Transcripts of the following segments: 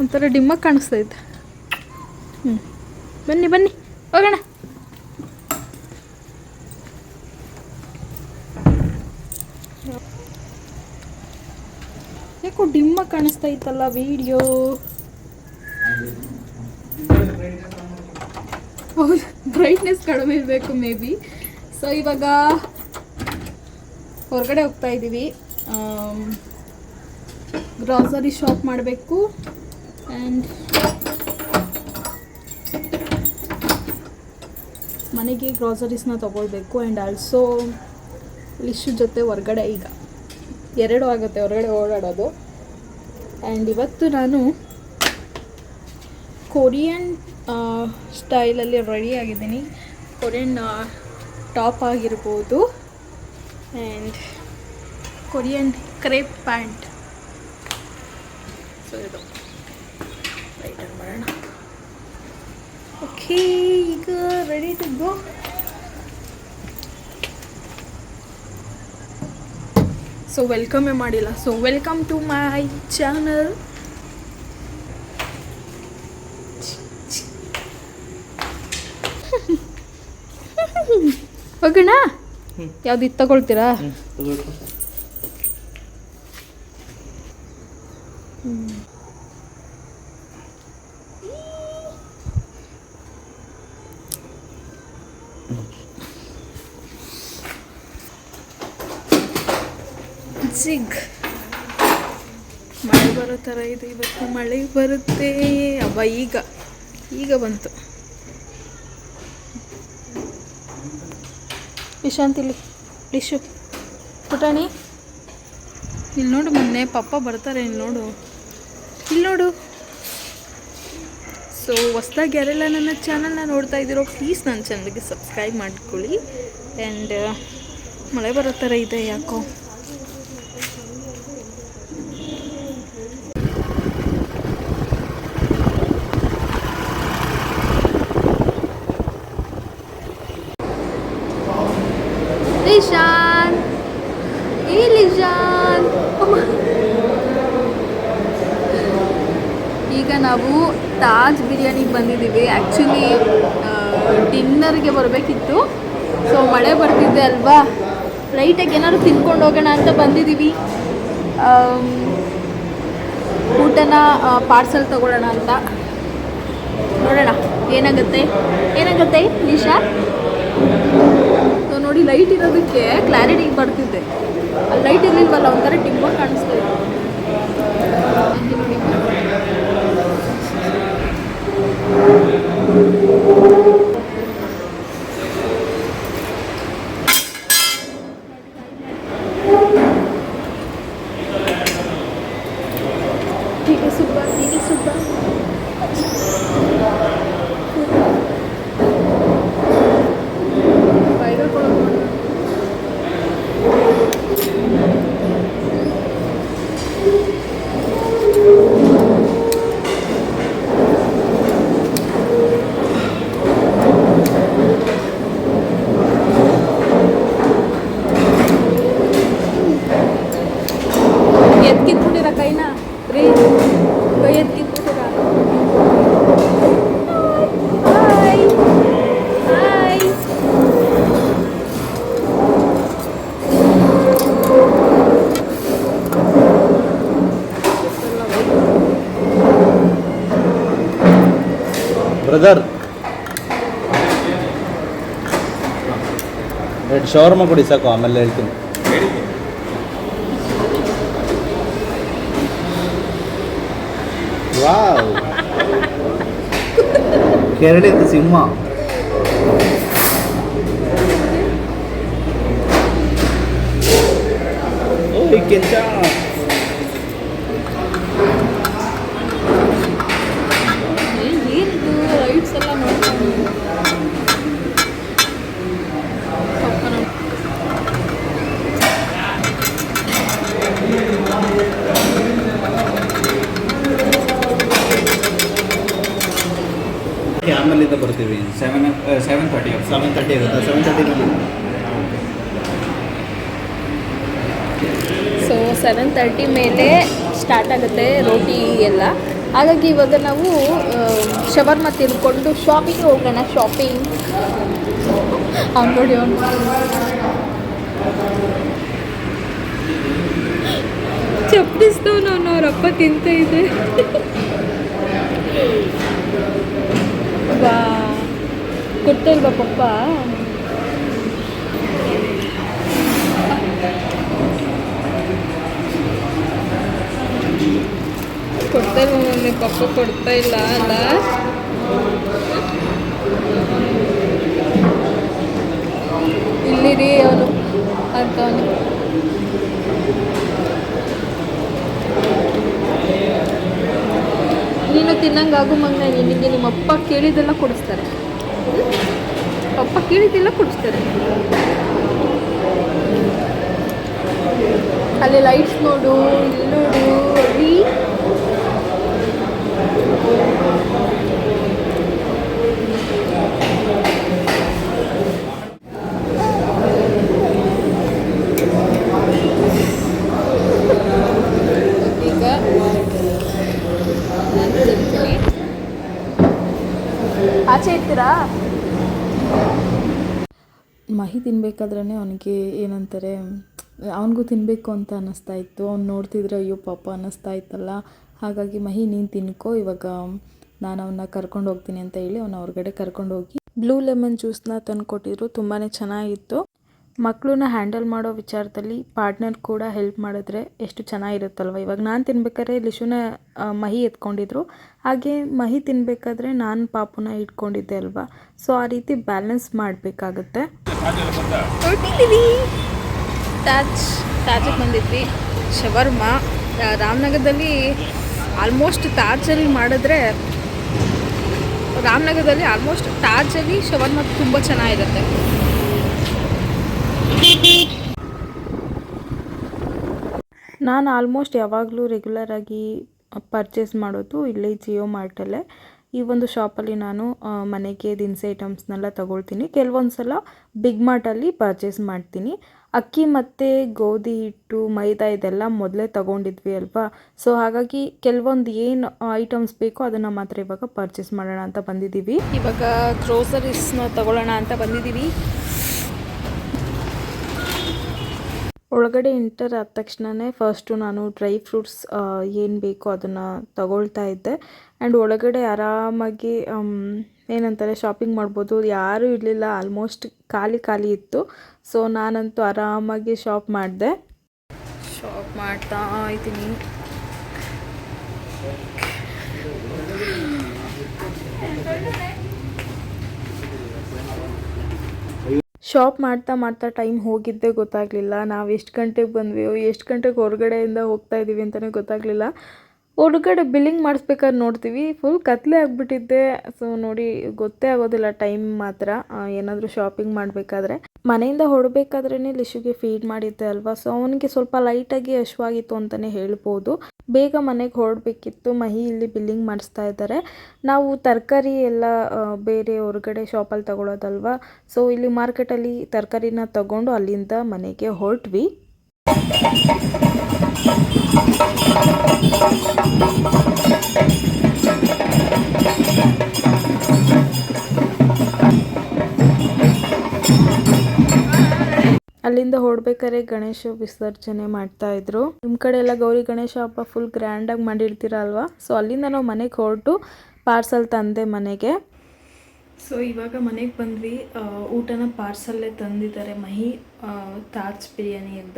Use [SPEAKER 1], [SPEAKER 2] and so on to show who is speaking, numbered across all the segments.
[SPEAKER 1] ಒಂಥರ ಡಿಮ್ಮಾಗಿ ಕಾಣಿಸ್ತೈತೆ. ಬನ್ನಿ ಬನ್ನಿ ಹೋಗೋಣ. ಯಾಕೋ ಡಿಮ್ಮಾಗಿ ಕಾಣಿಸ್ತಾ ಇತ್ತಲ್ಲ ವಿಡಿಯೋ. ಹೌದು, ಬ್ರೈಟ್ನೆಸ್ ಕಡಿಮೆ ಇರಬೇಕು ಮೇ ಬಿ. ಸೊ ಇವಾಗ ಹೊರಗಡೆ ಹೋಗ್ತಾ ಇದ್ದೀವಿ. ಗ್ರಾಸರಿ ಶಾಪ್ ಮಾಡಬೇಕು ಆ್ಯಂಡ್ ಮನೆಗೆ ಗ್ರಾಸರೀಸ್ನ ತೊಗೊಳ್ಬೇಕು. ಆ್ಯಂಡ್ ಆಲ್ಸೋ ಲಿಶು ಜೊತೆ ಹೊರಗಡೆ ಈಗ 2 ಆಗುತ್ತೆ ಹೊರಗಡೆ ಓಡಾಡೋದು. ಆ್ಯಂಡ್ ಇವತ್ತು ನಾನು ಕೊರಿಯನ್ ಸ್ಟೈಲಲ್ಲಿ ರೆಡಿ ಆಗಿದ್ದೀನಿ. ಕೊರಿಯನ್ ಟಾಪ್ ಆಗಿರ್ಬೋದು and Korean crepe pant. So ಇದು ರೈಟರ್ ಮಾಡೋಣ. ಓಕೆ, ಈಗ ರೆಡಿ ಟು ಗೋ. ಸೊ ವೆಲ್ಕಮೇ ಮಾಡಿಲ್ಲ. So welcome to my channel. ಹೋಗೋಣ. ಯಾವ್ದು ಇದು ತಗೊಳ್ತೀರಾ? ಜಿಗ್ ಮಳೆ ಬರೋ ಥರ ಇದೆ ಇವತ್ತು. ಮಳೆ ಬರುತ್ತೆ ಅಬ್ಬ. ಈಗ ಬಂತು. ವಿಶಾಂತ್ ಇಲ್ಲಿ, ಲಿಶು ಪುಟಾಣಿ ಇಲ್ಲಿ ನೋಡು. ಮೊನ್ನೆ ಪಪ್ಪ ಬರ್ತಾರೆ, ಇಲ್ಲಿ ನೋಡು. ಸೊ ಹೊಸ್ದಾಗಿ ಯಾರೆಲ್ಲ ನನ್ನ ಚಾನಲ್ನ ನೋಡ್ತಾ ಇದ್ದೀರೋ ಪ್ಲೀಸ್ ನನ್ನ ಚಾನಲ್ಗೆ ಸಬ್ಸ್ಕ್ರೈಬ್ ಮಾಡ್ಕೊಳ್ಳಿ. ಆ್ಯಂಡ್ ಮಳೆ ಬರೋ ಥರ ಇದೆ ಯಾಕೋ. ಈಗ ನಾವು ತಾಜ್ ಬಿರಿಯಾನಿಗೆ ಬಂದಿದ್ದೀವಿ. ಆ್ಯಕ್ಚುಲಿ ಡಿನ್ನರ್ಗೆ ಬರಬೇಕಿತ್ತು. ಸೊ ಮಳೆ ಬರ್ತಿದ್ದೆ ಅಲ್ವಾ, ಲೈಟಾಗಿ ಏನಾದ್ರು ತಿನ್ಕೊಂಡು ಹೋಗೋಣ ಅಂತ ಬಂದಿದ್ದೀವಿ. ಊಟನ ಪಾರ್ಸಲ್ ತೊಗೊಳ್ಳೋಣ ಅಂತ. ನೋಡೋಣ ಏನಾಗುತ್ತೆ ನಿಶಾ. ಸೊ ನೋಡಿ, ಲೈಟ್ ಇರೋದಕ್ಕೆ ಕ್ಲಾರಿಟಿಗೆ ಬರ್ತಿದ್ದೆ. ಅಲ್ಲಿ ಲೈಟ್ ಇರಲಿಲ್ವಲ್ಲ, ಒಂಥರ ಡಿಮ್ಮಾಗಿ ಕಾಣಿಸ್ತಾ ಇದೆ.
[SPEAKER 2] ಬ್ರದರ್ ಶವರ್ಮ ಕೊಡಿ ಸಾಕು, ಆಮೇಲೆ ಹೇಳ್ತೀನಿ. ವಾವ್, ಕೆರಳಿದ ಸಿಂಹ. ಓಯ್ ಕೆಂಚ.
[SPEAKER 1] ಲೈಟ್ಸ್ ಎಲ್ಲ ನೋಡ್ಕೊಂಡು
[SPEAKER 2] ಆಮೇಲಿಂದ ಬರ್ತೀವಿ.
[SPEAKER 3] 7:30
[SPEAKER 2] ಇರುತ್ತೆ. 7:30
[SPEAKER 1] ಸೊ 7:30 ಮೇಲೆ ಸ್ಟಾರ್ಟ್ ಆಗುತ್ತೆ ರೋಟಿ ಎಲ್ಲ. ಹಾಗಾಗಿ ಇವಾಗ ನಾವು ಶವರ್ಮ ತಿನ್ಕೊಂಡು ಶಾಪಿಂಗ್ ಹೋಗೋಣ. ಶಾಪಿಂಗ್ ಅವ್ನು ನೋಡಿ ಅವನು ಚಪ್ಪಡಿಸ್ದವ್ ನಾನು ಅವರಪ್ಪ ತಿಂತ ಇದೆ. ಬಾ ಕೊಡ್ತಾ ಇಲ್ವಾ ಪಪ್ಪ? ಕೊಡ್ತಾ ಇಲ್ವ ಮಮ್ಮಿ? ಪಪ್ಪ ಕೊಡ್ತಾ ಇಲ್ಲ ಅಲ್ಲ. ಇಲ್ಲಿರಿ ಅವನು ಅಂತವನು. ನೀನು ತಿನ್ನಂಗಾಗು ಮಗನ. ನಿನಗೆ ನಿಮ್ಮಪ್ಪ ಕೇಳಿದ್ದೆಲ್ಲ ಕೊಡಿಸ್ತಾರೆ. ಪಪ್ಪ ಕೇಳಿದ್ದೆಲ್ಲ ಕೊಡಿಸ್ತಾರೆ. ಅಲ್ಲಿ ಲೈಟ್ಸ್ ನೋಡು, ಇಲ್ಲಿ ನೋಡು, ಅಲ್ಲಿ ಈಗ ಆಚೆ ಇರ್ತೀರಾ?
[SPEAKER 3] ಮಹಿ ತಿನ್ಬೇಕಾದ್ರೇ ಅವನಿಗೆ ಏನಂತಾರೆ, ಅವನಿಗೂ ತಿನ್ನಬೇಕು ಅಂತ ಅನ್ನಿಸ್ತಾ ಇತ್ತು. ಅವ್ನು ನೋಡ್ತಿದ್ರೆ ಅಯ್ಯೋ ಪಾಪ ಅನ್ನಿಸ್ತಾ ಇತ್ತಲ್ಲ. ಹಾಗಾಗಿ ಮಹಿ ನೀನು ತಿನ್ಕೋ, ಇವಾಗ ನಾನು ಅವನ್ನ ಕರ್ಕೊಂಡು ಹೋಗ್ತೀನಿ ಅಂತ ಹೇಳಿ ಅವನ್ನ ಹೊರಗಡೆ ಕರ್ಕೊಂಡೋಗಿ ಬ್ಲೂ ಲೆಮನ್ ಜ್ಯೂಸನ್ನ ತಂದುಕೊಟ್ಟಿದ್ರು. ತುಂಬಾ ಚೆನ್ನಾಗಿತ್ತು. ಮಕ್ಕಳನ್ನ ಹ್ಯಾಂಡಲ್ ಮಾಡೋ ವಿಚಾರದಲ್ಲಿ ಪಾರ್ಟ್ನರ್ ಕೂಡ ಹೆಲ್ಪ್ ಮಾಡಿದ್ರೆ ಎಷ್ಟು ಚೆನ್ನಾಗಿರುತ್ತಲ್ವ. ಇವಾಗ ನಾನು ತಿನ್ಬೇಕಾದ್ರೆ ಲಿಶುನ ಮಹಿ ಎತ್ಕೊಂಡಿದ್ರು, ಹಾಗೆ ಮಹಿ ತಿನ್ನಬೇಕಾದ್ರೆ ನಾನು ಪಾಪುನ ಇಟ್ಕೊಂಡಿದ್ದೆ ಅಲ್ವಾ. ಸೊ ಆ ರೀತಿ ಬ್ಯಾಲೆನ್ಸ್ ಮಾಡಬೇಕಾಗತ್ತೆ.
[SPEAKER 1] ಹೊರಟಿದ್ದೀವಿ. ತಾಜಿಗೆ ಬಂದಿದ್ವಿ. ಶವರ್ಮ ರಾಮನಗರದಲ್ಲಿ ಆಲ್ಮೋಸ್ಟ್ ತಾಜಲ್ಲಿ ಮಾಡಿದ್ರೆ, ರಾಮನಗರದಲ್ಲಿ ಆಲ್ಮೋಸ್ಟ್ ತಾಜಲ್ಲಿ ಶವರ್ಮ ತುಂಬ ಚೆನ್ನಾಗಿರುತ್ತೆ.
[SPEAKER 3] ನಾನು ಆಲ್ಮೋಸ್ಟ್ ಯಾವಾಗಲೂ ರೆಗ್ಯುಲರಾಗಿ ಪರ್ಚೇಸ್ ಮಾಡೋದು ಇಲ್ಲೇ ಜಿಯೋ ಮಾರ್ಟಲ್ಲೇ. ಈ ಒಂದು ಶಾಪಲ್ಲಿ ನಾನು ಮನೆಗೆ ದಿನಸಿ ಐಟಮ್ಸ್ನೆಲ್ಲ ತೊಗೊಳ್ತೀನಿ. ಕೆಲವೊಂದು ಸಲ ಬಿಗ್ ಮಾರ್ಟಲ್ಲಿ ಪರ್ಚೇಸ್ ಮಾಡ್ತೀನಿ. ಅಕ್ಕಿ ಮತ್ತು ಗೋಧಿ ಹಿಟ್ಟು, ಮೈದಾ ಇದೆಲ್ಲ ಮೊದಲೇ ತೊಗೊಂಡಿದ್ವಿ ಅಲ್ವಾ. ಸೊ ಹಾಗಾಗಿ ಕೆಲವೊಂದು ಏನು ಐಟಮ್ಸ್ ಬೇಕೋ ಅದನ್ನು ಮಾತ್ರ ಇವಾಗ ಪರ್ಚೇಸ್ ಮಾಡೋಣ ಅಂತ ಬಂದಿದ್ದೀವಿ.
[SPEAKER 1] ಇವಾಗ ಗ್ರೋಸರೀಸ್ನ ತೊಗೊಳ್ಳೋಣ ಅಂತ ಬಂದಿದ್ದೀವಿ.
[SPEAKER 3] ಒಳಗಡೆ ಎಂಟರ್ ಆದ ತಕ್ಷಣವೇ ಫಸ್ಟು ನಾನು ಡ್ರೈ ಫ್ರೂಟ್ಸ್ ಏನು ಬೇಕೋ ಅದನ್ನು ತಗೊಳ್ತಾ ಇದ್ದೆ. ಆ್ಯಂಡ್ ಒಳಗಡೆ ಆರಾಮಾಗಿ ಏನಂತಾರೆ ಶಾಪಿಂಗ್ ಮಾಡ್ಬೋದು. ಯಾರೂ ಇರಲಿಲ್ಲ, ಆಲ್ಮೋಸ್ಟ್ ಖಾಲಿ ಇತ್ತು. ಸೊ ನಾನಂತೂ ಆರಾಮಾಗಿ ಶಾಪ್ ಮಾಡ್ತಾ ಇದ್ದೀನಿ. ಶಾಪ್ ಮಾಡ್ತಾ ಟೈಮ್ ಹೋಗಿದ್ದೇ ಗೊತ್ತಾಗಲಿಲ್ಲ. ನಾವು ಎಷ್ಟು ಗಂಟೆಗೆ ಬಂದ್ವಿ, ಎಷ್ಟು ಗಂಟೆಗೆ ಹೊರಗಡೆಯಿಂದ ಹೋಗ್ತಾ ಇದ್ದೀವಿ ಅಂತಲೇ ಗೊತ್ತಾಗಲಿಲ್ಲ. ಹೊರಗಡೆ ಬಿಲ್ಲಿಂಗ್ ಮಾಡಿಸ್ಬೇಕಾದ್ರೆ ನೋಡ್ತೀವಿ ಫುಲ್ ಕತ್ಲೆ ಆಗಿಬಿಟ್ಟಿದ್ದೆ. ಸೊ ನೋಡಿ ಗೊತ್ತೇ ಆಗೋದಿಲ್ಲ ಟೈಮ್ ಮಾತ್ರ ಏನಾದರೂ ಶಾಪಿಂಗ್ ಮಾಡಬೇಕಾದ್ರೆ. ಮನೆಯಿಂದ ಹೊರಡಬೇಕಾದ್ರೇ ಲಿಶುಗೆ ಫೀಡ್ ಮಾಡಿದ್ದೆ ಅಲ್ವಾ. ಸೊ ಅವನಿಗೆ ಸ್ವಲ್ಪ ಲೈಟಾಗಿ ಹಶ್ವಾಗಿತ್ತು ಅಂತಲೇ ಹೇಳ್ಬೋದು. ಬೇಗ ಮನೆಗೆ ಹೊರಡಬೇಕಿತ್ತು. ಮಹಿ ಇಲ್ಲಿ ಬಿಲ್ಲಿಂಗ್ ಮಾಡಿಸ್ತಾ ಇದ್ದಾರೆ. ನಾವು ತರಕಾರಿ ಎಲ್ಲ ಬೇರೆ ಹೊರಗಡೆ ಶಾಪಲ್ಲಿ ತಗೊಳ್ಳೋದಲ್ವಾ. ಸೊ ಇಲ್ಲಿ ಮಾರ್ಕೆಟಲ್ಲಿ ತರಕಾರಿನ ತಗೊಂಡು ಅಲ್ಲಿಂದ ಮನೆಗೆ ಹೊರಟ್ವಿ. ಅಲ್ಲಿಂದ ಹೊರಡ್ಬೇಕಾದ್ರೆ ಗಣೇಶ ವಿಸರ್ಜನೆ ಮಾಡ್ತಾ ಇದ್ರು. ನಿಮ್ಮ ಕಡೆ ಎಲ್ಲ ಗೌರಿ ಗಣೇಶ ಹಬ್ಬ ಫುಲ್ ಗ್ರ್ಯಾಂಡಾಗಿ ಮಾಡಿರ್ತೀರ ಅಲ್ವಾ. ಸೊ ಅಲ್ಲಿಂದ ನಾವು ಮನೆಗೆ ಹೊರಟು ಪಾರ್ಸಲ್ ತಂದೆ ಮನೆಗೆ. ಸೊ ಇವಾಗ ಮನೆಗೆ ಬಂದ್ವಿ. ಊಟನ ಪಾರ್ಸಲ್ಲೇ ತಂದಿದ್ದಾರೆ ಮಹಿ ತಾಜ್ ಬಿರಿಯಾನಿಯಿಂದ.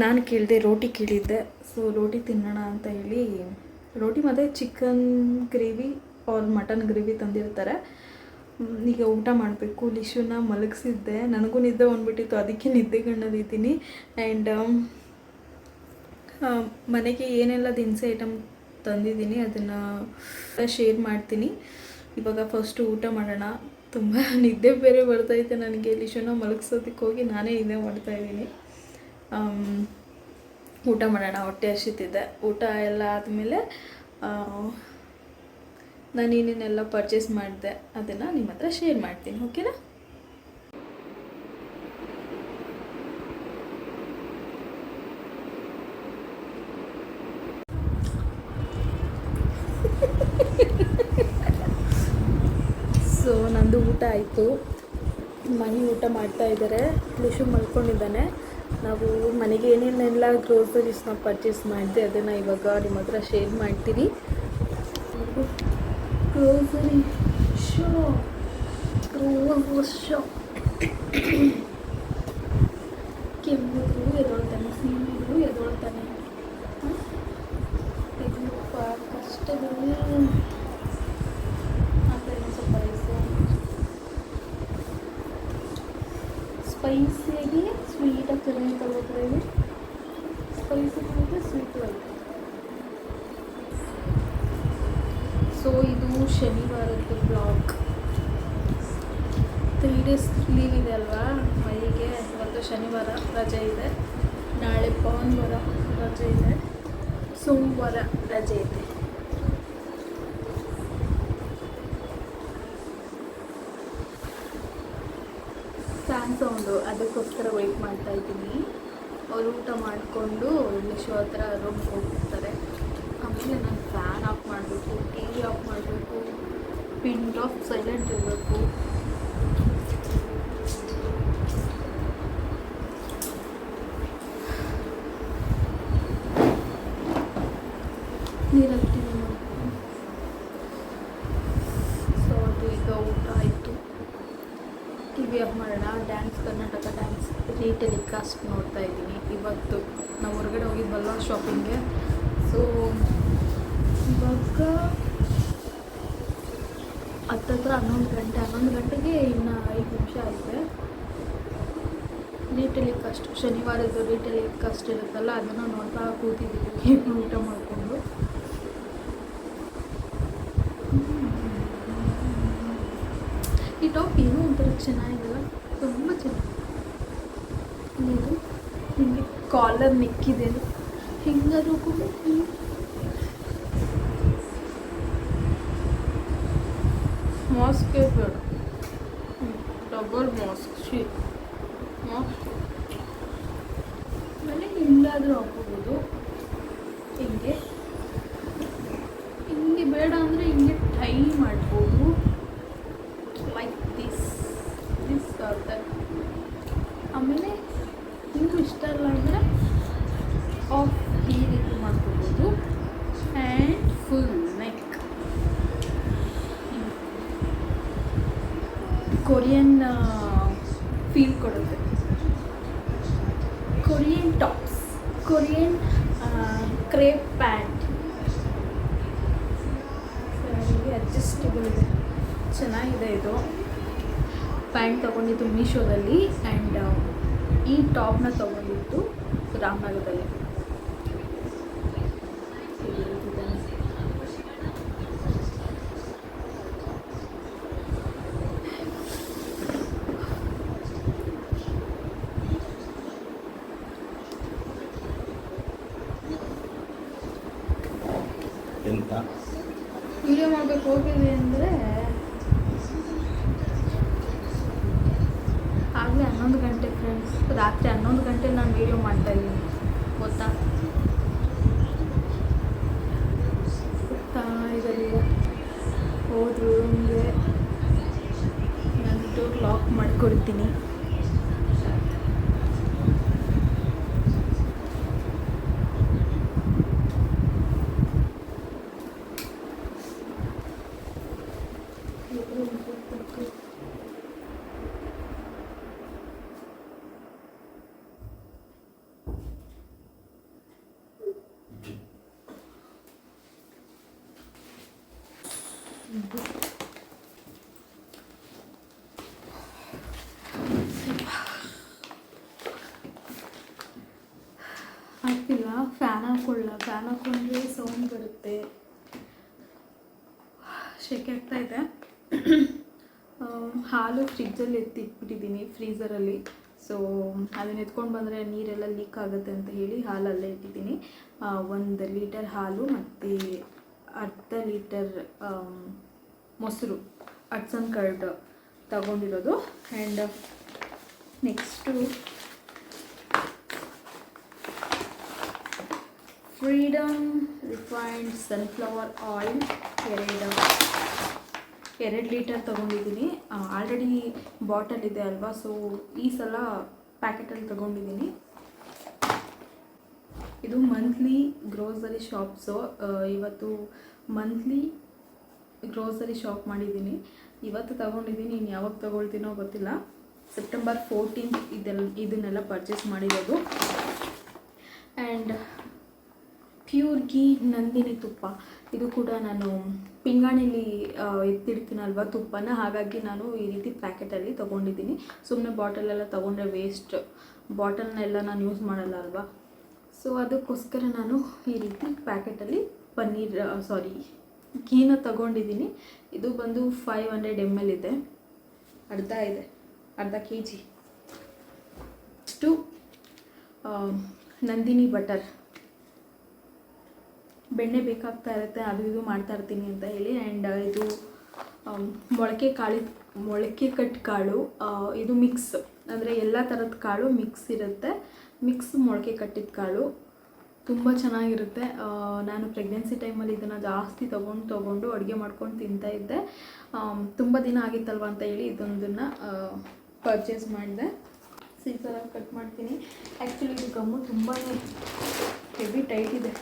[SPEAKER 3] ನಾನು ಕೇಳಿದೆ, ರೋಟಿ ಕೇಳಿದ್ದೆ. ಸೊ ರೋಟಿ ತಿನ್ನೋಣ ಅಂತ ಹೇಳಿ ರೋಟಿ ಮತ್ತು chicken gravy or mutton gravy ತಂದಿರ್ತಾರೆ. ಈಗ ಊಟ ಮಾಡಬೇಕು. ಲಿಶುನ ಮಲಗಿಸಿದ್ದೆ, ನನಗೂ ನಿದ್ದೆ ಬಂದ್ಬಿಟ್ಟಿತ್ತು, ಅದಕ್ಕೆ ನಿದ್ದೆಗಣ್ಣಲ್ಲಿದ್ದೀನಿ. ಆ್ಯಂಡ್ ಮನೆಗೆ ಏನೆಲ್ಲ ದಿನಸಿ ಐಟಮ್ ತಂದಿದ್ದೀನಿ ಅದನ್ನು ಶೇರ್ ಮಾಡ್ತೀನಿ. ಇವಾಗ ಫಸ್ಟು ಊಟ ಮಾಡೋಣ. ತುಂಬ ನಿದ್ದೆ ಬೇರೆ ಬರ್ತೈತೆ ನನಗೆ. ಲಿಶುನ ಮಲಗಿಸೋದಕ್ಕೆ ಹೋಗಿ ನಾನೇ ನಿದ್ದೆ ಮಾಡ್ತಾಯಿದ್ದೀನಿ. ಊಟ ಮಾಡೋಣ, ಹೊಟ್ಟೆ ಹಸಿತಿದೆ. ಊಟ ಎಲ್ಲ ಆದಮೇಲೆ ನಾನು ಏನೇನೆಲ್ಲ ಪರ್ಚೇಸ್ ಮಾಡಿದೆ ಅದನ್ನು ನಿಮ್ಮ ಹತ್ರ ಶೇರ್ ಮಾಡ್ತೀನಿ, ಓಕೆನಾ? ಊಟ ಆಯಿತು. ಮನೆ ಊಟ ಮಾಡ್ತಾ ಇದ್ದಾರೆ. ಲಿಶು ಮಲ್ಕೊಂಡಿದ್ದಾನೆ. ನಾವು ಮನೆಗೆ ಏನೇನೆಲ್ಲ ಗ್ರೋಸರೀಸ್ನ ಪರ್ಚೇಸ್ ಮಾಡಿದೆ ಅದನ್ನು ಇವಾಗ ನಿಮ್ಮ ಹತ್ರ ಶೇರ್ ಮಾಡ್ತೀನಿ. ಗ್ರೋಸರಿ ಶಾಪ್ ಕೆಮ್ಮುದು ಎದೊಳ್ತಾನೆ, ಸೀನಿದು ಎದೊಳ್ತಾನೆ, ತೆಗಿಯಪ್ಪ ಕಷ್ಟದಲ್ಲಿ ಸ್ವಲ್ಪ ಸ್ಪೈಸಿಯಾಗಿ ಸ್ವೀಟಾಗಿ ಚೆನ್ನಾಗಿ ತಗೋತಾರೆ. ಸ್ಪೈಸಿ ಮತ್ತು ಸ್ವೀಟು ಆಯಿತು. ಸೊ ಇದು ಶನಿವಾರದ್ದು ಬ್ಲಾಗ್. 3 days ಲೀವ್ ಇದೆ ಅಲ್ವಾ ಮೈಗೆ. ಇವತ್ತು ಶನಿವಾರ ರಜೆ ಇದೆ, ನಾಳೆ ಭಾನುವಾರ ರಜೆ ಇದೆ, ಸೋಮವಾರ ರಜೆ ಇದೆ. ಫ್ಯಾನ್ ಸೌಂಡು ಅದಕ್ಕೋಸ್ಕರ ವೆಯ್ಟ್ ಮಾಡ್ತಾ ಇದ್ದೀನಿ. ಅವ್ರು ಊಟ ಮಾಡಿಕೊಂಡು ಲಿಶು ಹತ್ರ ರೂಮ್ಗೆ ಹೋಗ್ತಾರೆ. ಆಮೇಲೆ ನಾನು ಫ್ಯಾನ್ ಆಫ್ ಮಾಡಬೇಕು, ಟಿ ವಿ ಆಫ್ ಮಾಡಬೇಕು, ಪಿನ್ ಆಫ್ ಸೈಲೆಂಟ್ ಇರಬೇಕು. ನೀರು ಹಾಕ್ತೀನಿ. ಸೊ ಅದು ಈಗ ಊಟ ಆಯಿತು. ಟಿ ವಿ ಆಫ್ ಮಾಡೋಣ. ಡ್ಯಾನ್ಸ್ ಕರ್ನಾಟಕ ಡ್ಯಾನ್ಸ್ ರೀಟೆಲಿಕಾಸ್ಟ್ ನೋಡ್ತಾ ಇದ್ದೀನಿ. ಇವತ್ತು ನಾವು ಹೊರಗಡೆ ಹೋಗಿದ್ವಲ್ವ ಶಾಪಿಂಗ್ಗೆ. ಸೊ ಇವಾಗ ಹತ್ತತ್ರ 11 ಗಂಟೆಗೆ ಇನ್ನು 5 ನಿಮಿಷ ಆಗಿದೆ. ರೀಟೆಲಿಕಾಸ್ಟ್ ಶನಿವಾರದ್ದು ರೀಟೆಲಿಕಾಸ್ಟ್ ಇರುತ್ತಲ್ಲ ಅದನ್ನು ನೋಡ್ತಾ ಕೂತಿದ್ದೀವಿ ಊಟ ಮಾಡಿಕೊಂಡು. ಈ ಟಾಪ್ ಏನೋ ಒಂಥರ ಚೆನ್ನಾಗಿಲ್ಲ, ತುಂಬ ಚೆನ್ನಾಗಿ. ಇದು ಹೀಗೆ ಕಾಲರ್ ನೆಕ್ಕಿದೆ, ಹಿಂಗಾದ್ರೂ ಕೂಡ ಮಾಸ್ಕೇ ಬೇಡ, ಡಬಲ್ ಮಾಸ್ಕ್ ಮಾಸ್ಕ್ ಆಮೇಲೆ ಹಿಂಗಾದರೂ ಹಾಕೋಬೋದು. ಹಿಂಗೆ ಬೇಡ ಅಂದರೆ ಹಿಂಗೆ ಟೈ ಮಾಡ್ಬೋದು. ಲೈಕ್ ದಿಸ್ ಆಮೇಲೆ ಹಿಂಗೂ ಇಷ್ಟ ಇಲ್ಲ ಅಂದರೆ ಆಫ್ ಈ ರೀತಿ ಮಾಡ್ಕೋಬೋದು. And full neck Korean feel ಕೊಡುತ್ತೆ. Korean tops, Korean crepe pant, adjustable ಇದೆ, ಚೆನ್ನಾಗಿದೆ. ಇದು ಪ್ಯಾಂಟ್ ತೊಗೊಂಡಿದ್ದು ಮೀಶೋದಲ್ಲಿ ಆ್ಯಂಡ್ ಈ ಟಾಪ್ನ ತೊಗೊಂಡಿದ್ದು ರಾಮನಗರದಲ್ಲಿ.
[SPEAKER 2] ಎಂತ
[SPEAKER 3] ವಿಡಿಯೋ ಮಾಡಬೇಕು ಹೋಗಿದ್ವಿ ಅಂದರೆ ಆಗಲೇ 11 ಗಂಟೆ ಫ್ರೆಂಡ್ಸ್. ರಾತ್ರಿ 11 ಗಂಟೆ ನಾನು ವೀಡಿಯೋ ಮಾಡ್ತಾಯಿದ್ದೀನಿ ಗೊತ್ತಾ ಇದರಲ್ಲಿ. ಹೋದ್ರು ರೂಮ್ಗೆ ನಾನು ಡೋರ್ ಲಾಕ್ ಮಾಡಿಕೊಡ್ತೀನಿ. ಆಗ್ತಿಲ್ಲ. ಫ್ಯಾನ್ ಹಾಕೊಂಡ್ರೆ ಸೌಂಡ್ ಬರುತ್ತೆ. ಶೆಕೆ ಆಗ್ತಾ ಇದೆ. ಹಾಲು ಫ್ರಿಜ್ಜಲ್ಲಿ ಎತ್ತಿಟ್ಬಿಟ್ಟಿದ್ದೀನಿ ಫ್ರೀಝರಲ್ಲಿ. ಸೊ ಅದನ್ನ ಎತ್ಕೊಂಡು ಬಂದರೆ ನೀರೆಲ್ಲ ಲೀಕ್ ಆಗುತ್ತೆ ಅಂತ ಹೇಳಿ ಹಾಲಲ್ಲೇ ಇಟ್ಟಿದ್ದೀನಿ. 1 ಲೀಟರ್ ಹಾಲು ಮತ್ತು ಅರ್ಧ ಲೀಟರ್ ಮೊಸರು ಹಟ್ಸನ್ ಕರ್ಡ್ ತಗೊಂಡಿರೋದು. And next freedom refined sunflower oil 2 2 litre ತೊಗೊಂಡಿದ್ದೀನಿ. ಆಲ್ರೆಡಿ ಬಾಟಲ್ ಇದೆ ಅಲ್ವಾ, ಸೊ ಈ ಸಲ ಪ್ಯಾಕೆಟಲ್ಲಿ ತೊಗೊಂಡಿದ್ದೀನಿ. ಇದು ಮಂತ್ಲಿ ಗ್ರೋಸರಿ ಶಾಪ್ಸು. ಇವತ್ತು ಮಂತ್ಲಿ ಗ್ರೋಸರಿ ಶಾಪ್ ಮಾಡಿದ್ದೀನಿ. ಇವತ್ತು ತೊಗೊಂಡಿದ್ದೀನಿ, ಇನ್ನು ಯಾವಾಗ ತೊಗೊಳ್ತೀನೋ ಗೊತ್ತಿಲ್ಲ. ಸೆಪ್ಟೆಂಬರ್ 14 ಇದನ್ನೆಲ್ಲ ಪರ್ಚೇಸ್ ಮಾಡಿರೋದು. ಆ್ಯಂಡ್ ಪ್ಯೂರ್ ಗೀ ನಂದಿನಿ ತುಪ್ಪ, ಇದು ಕೂಡ ನಾನು ಪಿಂಗಾಣಿಲಿ ಎತ್ತಿಡ್ತೀನಲ್ವ ತುಪ್ಪನ, ಹಾಗಾಗಿ ನಾನು ಈ ರೀತಿ ಪ್ಯಾಕೆಟಲ್ಲಿ ತೊಗೊಂಡಿದ್ದೀನಿ. ಸುಮ್ಮನೆ ಬಾಟಲೆಲ್ಲ ತೊಗೊಂಡ್ರೆ ವೇಸ್ಟ್, ಬಾಟಲ್ನೆಲ್ಲ ನಾನು ಯೂಸ್ ಮಾಡಲ್ಲ ಅಲ್ವಾ, ಸೊ ಅದಕ್ಕೋಸ್ಕರ ನಾನು ಈ ರೀತಿ ಪ್ಯಾಕೆಟಲ್ಲಿ ಗೀನ ತೊಗೊಂಡಿದ್ದೀನಿ. ಇದು ಬಂದು 500 ml ಇದೆ, ಅರ್ಧ kg. ಅಷ್ಟು ನಂದಿನಿ ಬಟರ್, ಬೆಣ್ಣೆ ಬೇಕಾಗ್ತಾ ಇರುತ್ತೆ, ಅದು ಇದು ಮಾಡ್ತಾ ಇರ್ತೀನಿ ಅಂತ ಹೇಳಿ. ಆ್ಯಂಡ್ ಇದು ಮೊಳಕೆ ಕಟ್ಟು ಕಾಳು, ಇದು ಮಿಕ್ಸ್, ಅಂದರೆ ಎಲ್ಲ ಥರದ ಕಾಳು ಮಿಕ್ಸ್ ಇರುತ್ತೆ. ಮಿಕ್ಸ್ ಮೊಳಕೆ ಕಟ್ಟಿದ ಕಾಳು ತುಂಬ ಚೆನ್ನಾಗಿರುತ್ತೆ. ನಾನು ಪ್ರೆಗ್ನೆನ್ಸಿ ಟೈಮಲ್ಲಿ ಇದನ್ನು ಜಾಸ್ತಿ ತೊಗೊಂಡು ಅಡುಗೆ ಮಾಡ್ಕೊಂಡು ತಿಂತಾಯಿದ್ದೆ. ತುಂಬ ದಿನ ಆಗಿತ್ತಲ್ವ ಅಂತ ಹೇಳಿ ಇದೊಂದನ್ನು ಪರ್ಚೇಸ್ ಮಾಡಿದೆ. ಸೀಸರಾಗಿ ಕಟ್ ಮಾಡ್ತೀನಿ. ಆ್ಯಕ್ಚುಲಿ ಇದು ಗಮ್ಮು ತುಂಬಾ ಹೆವಿ ಟೈಟ್ ಇದೆ.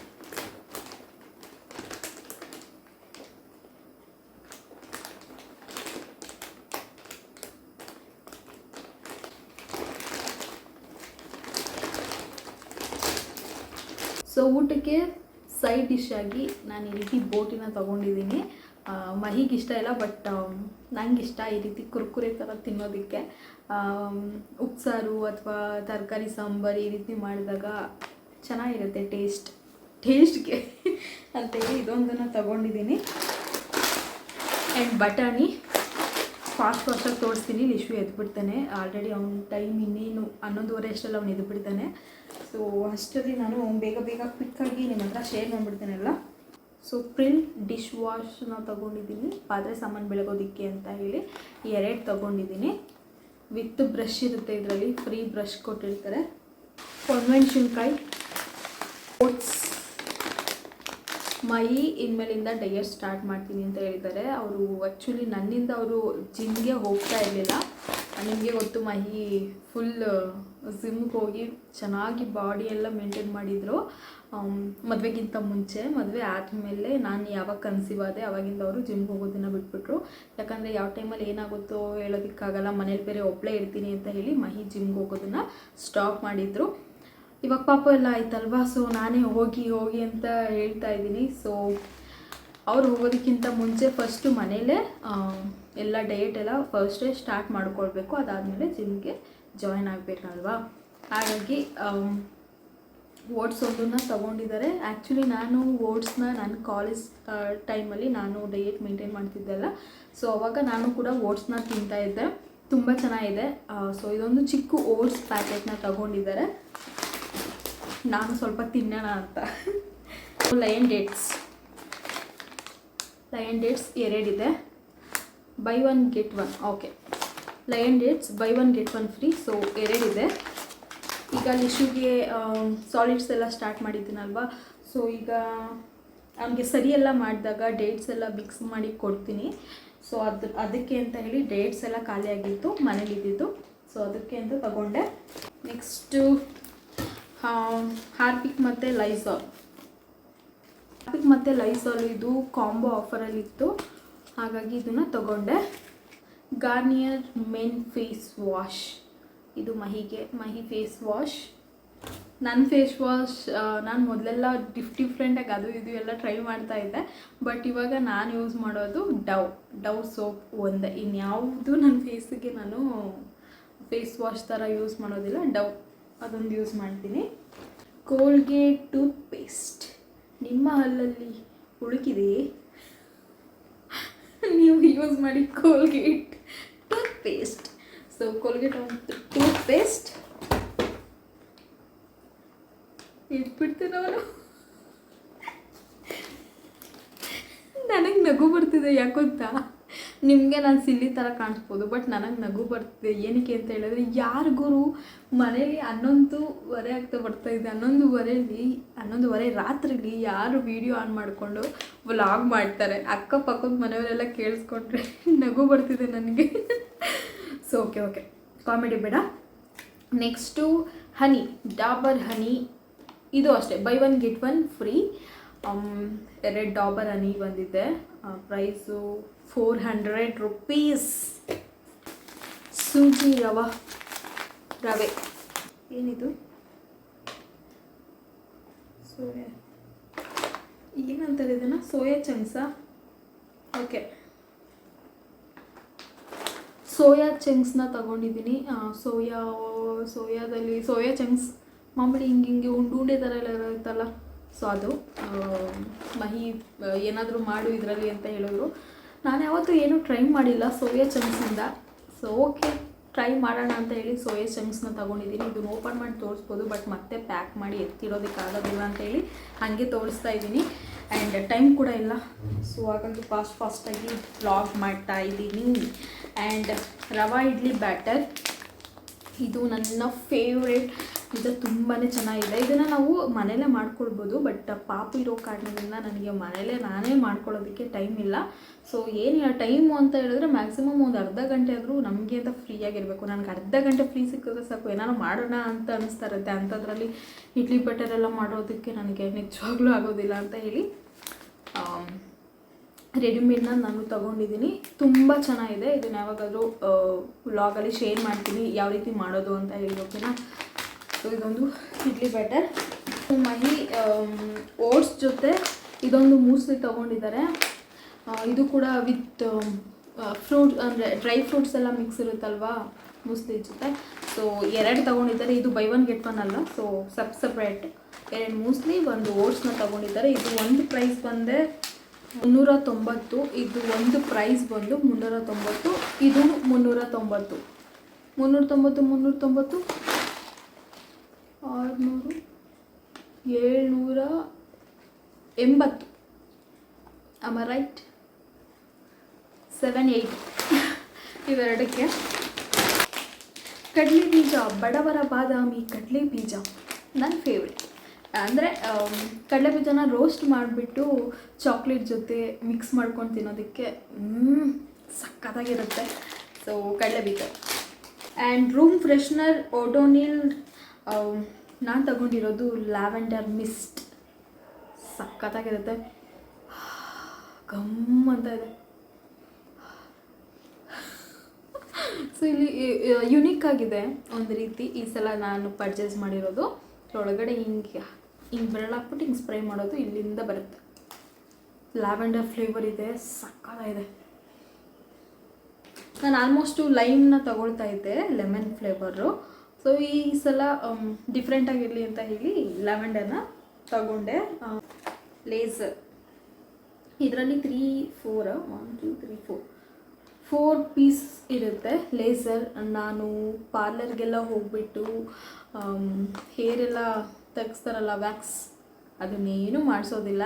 [SPEAKER 3] ಸೊ ಊಟಕ್ಕೆ ಸೈಡ್ ಡಿಶ್ ಆಗಿ ನಾನು ಈ ರೀತಿ ಬೋಟಿನ ತೊಗೊಂಡಿದ್ದೀನಿ. ಮಹಿಗೆ ಇಷ್ಟ ಇಲ್ಲ, ಬಟ್ ನಂಗೆ ಇಷ್ಟ ಈ ರೀತಿ ಕುರ್ಕುರೆ ಥರ ತಿನ್ನೋದಕ್ಕೆ. ಉಪ್ಸಾರು ಅಥವಾ ತರಕಾರಿ ಸಾಂಬಾರು ಈ ರೀತಿ ಮಾಡಿದಾಗ ಚೆನ್ನಾಗಿರುತ್ತೆ ಟೇಸ್ಟ್ಗೆ ಅಂತೇಳಿ ಇದೊಂದನ್ನು ತೊಗೊಂಡಿದ್ದೀನಿ. ಆ್ಯಂಡ್ ಬಟಾಣಿ ಫಾಸ್ಟಾಗಿ ತೋರಿಸ್ತೀನಿ. ಲಿಶ್ವಿ ಎದ್ಬಿಡ್ತಾನೆ, ಆಲ್ರೆಡಿ ಅವ್ನ ಟೈಮ್ ಇನ್ನೇನು 11:30 ಅಷ್ಟರಲ್ಲಿ ಅವ್ನು ಎದ್ಬಿಡ್ತಾನೆ. ಸೊ ಅಷ್ಟರಲ್ಲಿ ನಾನು ಬೇಗ ಕ್ವಿಕ್ಕಾಗಿ ನಿಮ್ಮ ಹತ್ರ ಶೇರ್ ಮಾಡಿಬಿಡ್ತೇನೆ ಎಲ್ಲ. ಸೊ ಪ್ರಿಲ್ ಡಿಶ್ ವಾಶ್ನ ತೊಗೊಂಡಿದ್ದೀನಿ, ಪಾತ್ರೆ ಸಾಮಾನು ಬೆಳಗೋದಕ್ಕೆ ಅಂತ ಹೇಳಿ 2 ತೊಗೊಂಡಿದ್ದೀನಿ. ವಿತ್ ಬ್ರಷ್ ಇರುತ್ತೆ, ಇದರಲ್ಲಿ ಫ್ರೀ ಬ್ರಷ್ ಕೊಟ್ಟಿರ್ತಾರೆ. ಒಣಮೆಣ್ಸಿನ್ಕಾಯಿ, ಓಟ್ಸ್. ಮೈ ಇನ್ಮೇಲಿಂದ ಡಯಟ್ ಸ್ಟಾರ್ಟ್ ಮಾಡ್ತೀನಿ ಅಂತ ಹೇಳಿದ್ದಾರೆ. ಅವರು ಆ್ಯಕ್ಚುಲಿ ನನ್ನಿಂದ ಅವರು ಜಿಮ್ಗೆ ಹೋಗ್ತಾ ಇರಲಿಲ್ಲ. ನಿಮಗೆ ಗೊತ್ತು, ಮಹಿ ಫುಲ್ ಜಿಮ್ಗೆ ಹೋಗಿ ಚೆನ್ನಾಗಿ ಬಾಡಿ ಎಲ್ಲ ಮೇಂಟೈನ್ ಮಾಡಿದರು ಮದುವೆಗಿಂತ ಮುಂಚೆ. ಮದುವೆ ಆದಮೇಲೆ ನಾನು ಯಾವಾಗ ಕನ್ಸೀವ್ ಆದೆ ಅವಾಗಿಂದ ಅವರು ಜಿಮ್ಗೆ ಹೋಗೋದನ್ನು ಬಿಟ್ಬಿಟ್ರು. ಯಾಕಂದರೆ ಯಾವ ಟೈಮಲ್ಲಿ ಏನಾಗುತ್ತೋ ಹೇಳೋದಕ್ಕಾಗಲ್ಲ, ಮನೇಲಿ ಬೇರೆ ಒಬ್ಬಳೇ ಇರ್ತೀನಿ ಅಂತ ಹೇಳಿ ಮಹಿ ಜಿಮ್ಗೆ ಹೋಗೋದನ್ನು ಸ್ಟಾಪ್ ಮಾಡಿದರು. ಇವಾಗ ಪಾಪ ಎಲ್ಲ ಆಯ್ತಲ್ವಾ, ಸೊ ನಾನೇ ಹೋಗಿ ಅಂತ ಹೇಳ್ತಾ ಇದ್ದೀನಿ. ಸೊ ಅವ್ರು ಹೋಗೋದಕ್ಕಿಂತ ಮುಂಚೆ ಫಸ್ಟು ಮನೇಲೇ ಎಲ್ಲ ಡಯಟ್ ಎಲ್ಲ ಫಸ್ಟೇ ಸ್ಟಾರ್ಟ್ ಮಾಡ್ಕೊಳ್ಬೇಕು, ಅದಾದಮೇಲೆ ಜಿಮ್ಗೆ ಜಾಯ್ನ್ ಆಗಬೇಕಲ್ವಾ. ಹಾಗಾಗಿ ಓಟ್ಸ್ ಒಂದನ್ನು ತೊಗೊಂಡಿದ್ದಾರೆ. ಆ್ಯಕ್ಚುಲಿ ನಾನು ಓಟ್ಸ್ನ ನನ್ನ ಕಾಲೇಜ್ ಟೈಮಲ್ಲಿ ನಾನು ಡಯಟ್ ಮೇಂಟೈನ್ ಮಾಡ್ತಿದ್ದೆಲ್ಲ, ಸೊ ಅವಾಗ ನಾನು ಕೂಡ ಓಟ್ಸ್ನ ತಿಂತಾಯಿದ್ದೆ, ತುಂಬ ಚೆನ್ನಾಗಿದೆ. ಸೊ ಇದೊಂದು ಚಿಕ್ಕ ಓಟ್ಸ್ ಪ್ಯಾಕೆಟ್ನ ತೊಗೊಂಡಿದ್ದಾರೆ, ನಾನು ಸ್ವಲ್ಪ ತಿನ್ನೋಣ ಅಂತ. ಲಯನ್ ಡೇಟ್ಸ್ 2 ಇದೆ, by 1 get 1. Okay, lion dates by 1 get 1 free. So 2 ಇದೆ. ಈಗ ಲಿಶುಗೆ ಸಾಲಿಡ್ಸ್ ಎಲ್ಲ ಸ್ಟಾರ್ಟ್ ಮಾಡಿದ್ದೀನಲ್ವಾ, ಸೊ ಈಗ ಅವನಿಗೆ ಸರಿಯೆಲ್ಲ ಮಾಡಿದಾಗ ಡೇಟ್ಸ್ ಎಲ್ಲ ಮಿಕ್ಸ್ ಮಾಡಿ ಕೊಡ್ತೀನಿ. ಸೊ ಅದಕ್ಕೆ ಅಂತ ಹೇಳಿ ಡೇಟ್ಸ್ ಎಲ್ಲ ಖಾಲಿಯಾಗಿತ್ತು ಮನೇಲಿದ್ದಿದ್ದು, ಸೊ ಅದಕ್ಕೆ ಅಂತ ತಗೊಂಡೆ. ನೆಕ್ಸ್ಟು ಹಾರ್ಪಿಕ್ ಮತ್ತು ಲೈಸಾಲ್ ಇದು ಕಾಂಬೋ ಆಫರಲ್ಲಿತ್ತು, ಹಾಗಾಗಿ ಇದನ್ನು ತಗೊಂಡೆ. ಗಾರ್ನಿಯರ್ ಮೆನ್ ಫೇಸ್ ವಾಶ್, ಇದು ಮಹಿ ಫೇಸ್ ವಾಶ್. ನನ್ನ ಫೇಸ್ ವಾಶ್ ನಾನು ಮೊದಲೆಲ್ಲ ಡಿಫ್ರೆಂಟಾಗಿ ಅದು ಇದು ಎಲ್ಲ ಟ್ರೈ ಮಾಡ್ತಾಯಿದ್ದೆ, ಬಟ್ ಇವಾಗ ನಾನು ಯೂಸ್ ಮಾಡೋದು ಡವ್ ಸೋಪ್ ಒಂದೇ. ಇನ್ಯಾವುದು ನನ್ನ ಫೇಸಿಗೆ ನಾನು ಫೇಸ್ ವಾಶ್ ಥರ ಯೂಸ್ ಮಾಡೋದಿಲ್ಲ, ಡವ್ ಅದೊಂದು ಯೂಸ್ ಮಾಡ್ತೀನಿ. ಕೋಲ್ಗೇಟ್ ಟೂತ್ಪೇಸ್ಟ್, ನಿಮ್ಮ ಹಲ್ಲಲ್ಲಿ ಉಳುಕಿದೆ, ನೀವು ಯೂಸ್ ಮಾಡಿ Colgate toothpaste. So Colgate toothpaste ಇಟ್ಬಿಡ್ತೀನಿ. ಅವನು ನನಗೆ ನಗು ಬರ್ತಿದೆ ಯಾಕೊತ್ತಾ,
[SPEAKER 1] ನಿಮಗೆ ನಾನು ಸಿಲ್ಲಿ ಥರ ಕಾಣಿಸ್ಬೋದು, ಬಟ್ ನನಗೆ ನಗು ಬರ್ತಿದೆ. ಏನಕ್ಕೆ ಅಂತ ಹೇಳಿದ್ರೆ, ಯಾರಿಗೂ ಮನೇಲಿ 11:30 ಆಗ್ತಾ ಬರ್ತಾಯಿದೆ, 11:30 ರಾತ್ರಿಲಿ ಯಾರು ವೀಡಿಯೋ ಆನ್ ಮಾಡಿಕೊಂಡು ವ್ಲಾಗ್ ಮಾಡ್ತಾರೆ? ಅಕ್ಕಪಕ್ಕದ ಮನೆಯವರೆಲ್ಲ ಕೇಳಿಸ್ಕೊಂಡ್ರೆ ನಗು ಬರ್ತಿದೆ ನನಗೆ. ಸೊ ಓಕೆ ಕಾಮಿಡಿ ಬೇಡ. ನೆಕ್ಸ್ಟು ಹನಿ, ಡಾಬರ್ ಹನಿ. ಇದು ಅಷ್ಟೇ, ಬೈ 1 get 1 ಫ್ರೀ. 2 ಡಾಬರ್ ಹನಿ ಬಂದಿದೆ. Price 400 rupees. ಸೂಜಿ ರವೆ ಏನಿದು? ಸೋಯಾ ಏನಂತಾರೆ ಇದನ್ನು? ಸೋಯಾ ಚಂಕ್ಸಾ? ಓಕೆ, ಸೋಯಾ ಚಂಕ್ಸ್ನ ತೊಗೊಂಡಿದ್ದೀನಿ. ಸೋಯಾದಲ್ಲಿ ಸೋಯಾ ಚಂಕ್ಸ್ ಮಾಮೂಲಿ ಹಿಂಗೆ ಉಂಡೆ ಥರ ಎಲ್ಲ ಇರುತ್ತಲ್ಲ, ಸೊ ಅದು ಮಹಿ ಏನಾದರೂ ಮಾಡು ಇದರಲ್ಲಿ ಅಂತ ಹೇಳಿದ್ರು. ನಾನು ಯಾವತ್ತೂ ಏನೂ ಟ್ರೈ ಮಾಡಿಲ್ಲ ಸೋಯಾ ಚಂಕ್ಸಿಂದ. ಸೊ ಓಕೆ, ಟ್ರೈ ಮಾಡೋಣ ಅಂತ ಹೇಳಿ ಸೋಯಾ ಚಂಕ್ಸ್ನ ತೊಗೊಂಡಿದ್ದೀನಿ. ಇದನ್ನು ಓಪನ್ ಮಾಡಿ ತೋರಿಸ್ಬೋದು, ಬಟ್ ಮತ್ತೆ ಪ್ಯಾಕ್ ಮಾಡಿ ಎತ್ತಿಡೋದಕ್ಕೆ ಆಗೋದಿಲ್ಲ ಅಂತ ಹೇಳಿ ಹಾಗೆ ತೋರಿಸ್ತಾ ಇದ್ದೀನಿ. ಆ್ಯಂಡ್ ಟೈಮ್ ಕೂಡ ಇಲ್ಲ, ಸೊ ಹಾಗಾಗಿ ಫಾಸ್ಟಾಗಿ ವ್ಲಾಗ್ ಮಾಡ್ತಾ ಇದ್ದೀನಿ. ಆ್ಯಂಡ್ ರವಾ ಇಡ್ಲಿ ಬ್ಯಾಟರ್, ಇದು ನನ್ನ ಫೇವ್ರೇಟ್. ಇದು ತುಂಬಾ ಚೆನ್ನಾಗಿದೆ. ಇದನ್ನು ನಾವು ಮನೇಲೇ ಮಾಡ್ಕೊಳ್ಬೋದು, ಬಟ್ ಪಾಪು ಇರೋ ಕಾರಣದಿಂದ ನನಗೆ ಮನೇಲೇ ನಾನೇ ಮಾಡ್ಕೊಳ್ಳೋದಕ್ಕೆ ಟೈಮ್ ಇಲ್ಲ. ಸೊ ಏನು ಟೈಮು ಅಂತ ಹೇಳಿದ್ರೆ ಮ್ಯಾಕ್ಸಿಮಮ್ ಒಂದು ಅರ್ಧ ಗಂಟೆ ಆದರೂ ನಮಗೆ ಅಂತ ಫ್ರೀಯಾಗಿರಬೇಕು. ನನಗೆ ಅರ್ಧ ಗಂಟೆ ಫ್ರೀ ಸಿಕ್ಕಿದ್ರೆ ಸಾಕು, ಏನಾರು ಮಾಡೋಣ ಅಂತ ಅನಿಸ್ತಾ ಇರುತ್ತೆ. ಅಂಥದ್ರಲ್ಲಿ ಇಡ್ಲಿ ಬಟರೆಲ್ಲ ಮಾಡೋದಕ್ಕೆ ನನಗೆ ನಿಜವಾಗ್ಲೂ ಆಗೋದಿಲ್ಲ ಅಂತ ಹೇಳಿ ರೆಡಿಮೇಡ್ನ ನಾನು ತೊಗೊಂಡಿದ್ದೀನಿ. ತುಂಬ ಚೆನ್ನಾಗಿದೆ. ಇದನ್ನು ಯಾವಾಗಾದರೂ ವ್ಲಾಗಲ್ಲಿ ಶೇರ್ ಮಾಡ್ತೀನಿ ಯಾವ ರೀತಿ ಮಾಡೋದು ಅಂತ ಹೇಳಿ, ಓಕೆನಾ? ಸೊ ಇದೊಂದು ಇಡ್ಲಿ ಬ್ಯಾಟರ್. ಮಹಿ ಓಟ್ಸ್ ಜೊತೆ ಇದೊಂದು ಮೂಸ್ಲಿ ತೊಗೊಂಡಿದ್ದಾರೆ. ಇದು ಕೂಡ ವಿತ್ ಫ್ರೂಟ್ ಅಂದರೆ ಡ್ರೈ ಫ್ರೂಟ್ಸ್ ಎಲ್ಲ ಮಿಕ್ಸ್ ಇರುತ್ತಲ್ವಾ ಮೂಸ್ಲಿ ಜೊತೆ. ಸೊ 2 ತೊಗೊಂಡಿದ್ದಾರೆ. ಇದು ಬೈ 1 get 1 ಅಲ್ಲ, ಸೊ ಸಪ್ರೇಟ್ 2 ಮೂಸ್ಲಿ 1 ಓಟ್ಸ್ನ ತೊಗೊಂಡಿದ್ದಾರೆ. ಇದು ಒಂದು ಪ್ರೈಸ್ ಬಂದೆ 390. ಇದು ಒಂದು ಪ್ರೈಸ್ ಬಂದು 390. ಇದು 390. 390 600 780. am I right? 780 ಇವೆರಡಕ್ಕೆ. ಕಡಲೆ ಬೀಜ, ಬಡವರ ಬಾದಾಮಿ ಕಡಲೆ ಬೀಜ ನನ್ನ ಫೇವ್ರೆಟ್. ಅಂದರೆ ಕಡಲೆ ಬೀಜನ ರೋಸ್ಟ್ ಮಾಡಿಬಿಟ್ಟು ಚಾಕ್ಲೇಟ್ ಜೊತೆ ಮಿಕ್ಸ್ ಮಾಡ್ಕೊಂಡು ತಿನ್ನೋದಕ್ಕೆ ಸಕ್ಕತ್ತಾಗಿರುತ್ತೆ. ಸೊ ಕಡಲೆ ಬೀಜ. ಆ್ಯಂಡ್ ರೂಮ್ ಫ್ರೆಶ್ನರ್ ಓಡೋನಿಲ್, ನಾನು ತಗೊಂಡಿರೋದು ಲ್ಯಾವೆಂಡರ್ ಮಿಸ್ಟ್. ಸಕ್ಕತ್ತಾಗಿರುತ್ತೆ, ಗಮ್ ಅಂತ ಇದೆ. ಸೊ ಇಲ್ಲಿ ಯುನೀಕ್ ಆಗಿದೆ ಒಂದು ರೀತಿ. ಈ ಸಲ ನಾನು ಪರ್ಚೇಸ್ ಮಾಡಿರೋದು ಒಳಗಡೆ ಹಿಂಗೆ ಬೆರಳಾಕ್ಬಿಟ್ಟು ಹಿಂಗೆ ಸ್ಪ್ರೇ ಮಾಡೋದು, ಇಲ್ಲಿಂದ ಬರುತ್ತೆ. ಲ್ಯಾವೆಂಡರ್ ಫ್ಲೇವರ್ ಇದೆ, ಸಕ್ಕತ್ತಾಗಿದೆ. ನಾನು ಆಲ್ಮೋಸ್ಟು ಲೈಮ್ನ ತಗೊಳ್ತಾ ಇದ್ದೆ, ಲೆಮನ್ ಫ್ಲೇವರು. ಸೊ ಈ ಸಲ ಡಿಫ್ರೆಂಟಾಗಿರಲಿ ಅಂತ ಹೇಳಿ ಲ್ಯಾವೆಂಡರ್ನ ತಗೊಂಡೆ. ಲೇಸರ್, ಇದರಲ್ಲಿ 4 ಪೀಸ್ ಇರುತ್ತೆ ಲೇಸರ್. ನಾನು ಪಾರ್ಲರ್ಗೆಲ್ಲ ಹೋಗ್ಬಿಟ್ಟು ಹೇರೆಲ್ಲ ತೆಗೆಸ್ತಾರಲ್ಲ ವ್ಯಾಕ್ಸ್, ಅದನ್ನೇನು ಮಾಡಿಸೋದಿಲ್ಲ.